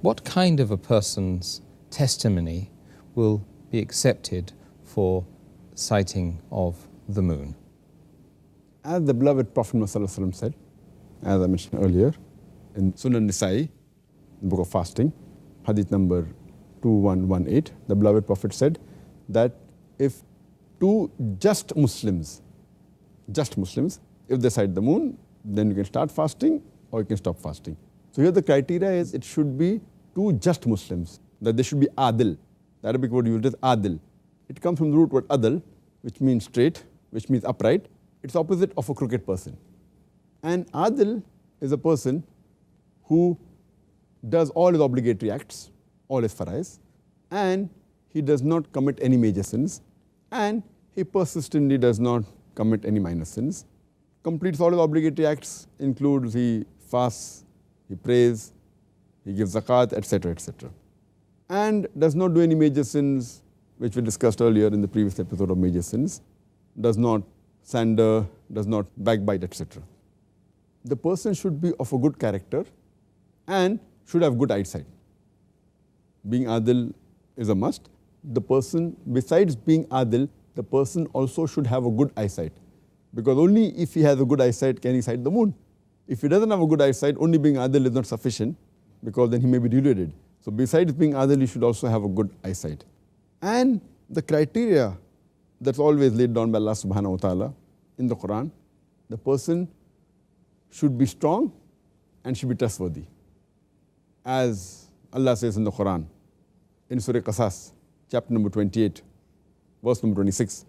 What kind of a person's testimony will be accepted for sighting of the moon? As the beloved Prophet Muhammad said, as I mentioned earlier, in Sunan Nisa'i, the book of fasting, hadith number 2118, the beloved Prophet said that if two just Muslims, if they sight the moon, then you can start fasting or you can stop fasting. So here the criteria is it should be two just Muslims, that they should be adil. The Arabic word used is adil. It comes from the root word adal, which means straight, which means upright. It's opposite of a crooked person. And adil is a person who does all his obligatory acts, all his farais, and he does not commit any major sins, and he persistently does not commit any minor sins, completes all his obligatory acts, includes he fasts, he prays, he gives zakat, etc., etc., and does not do any major sins, which we discussed earlier in the previous episode of major sins, does not slander, does not backbite, etc. The person should be of a good character and should have good eyesight. Being adil is a must. The person, besides being adil, the person also should have a good eyesight, because only if he has a good eyesight can he sight the moon. If he doesn't have a good eyesight, only being adil is not sufficient, because then he may be deluded. So besides being adil, he should also have a good eyesight. And the criteria that's always laid down by Allah subhanahu wa ta'ala in the Quran, the person should be strong and should be trustworthy. As Allah says in the Quran, in Surah Qasas, chapter number 28, verse number 26,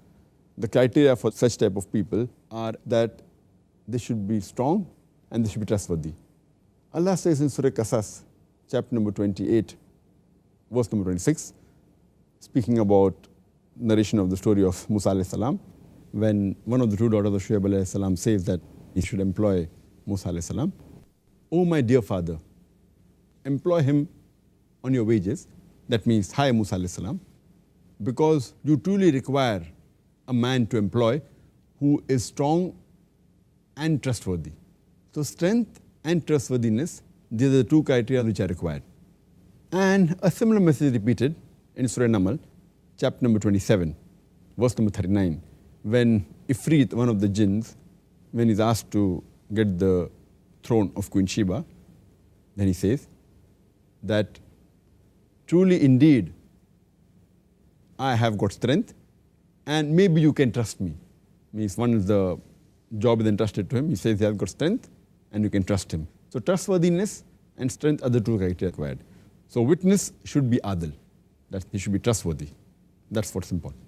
the criteria for such type of people are that they should be strong and they should be trustworthy. Allah says in Surah Qasas, chapter number 28, verse number 26, speaking about narration of the story of Musa alayhi salam, when one of the two daughters of Shuaib alayhi salam says that he should employ Musa alayhi salam, "Oh my dear father, employ him on your wages," that means hire Musa alayhi salam, "because you truly require a man to employ who is strong and trustworthy." So strength and trustworthiness, these are the two criteria which are required. And a similar message is repeated in Surah Namal, chapter number 27, verse number 39, when Ifrit, one of the jinns, when he's asked to get the throne of Queen Sheba, then he says that truly indeed I have got strength and maybe you can trust me. Means one is the job is entrusted to him. He says he has got strength and you can trust him. So trustworthiness and strength are the two criteria required. So witness should be adil, that he should be trustworthy. That's what's important.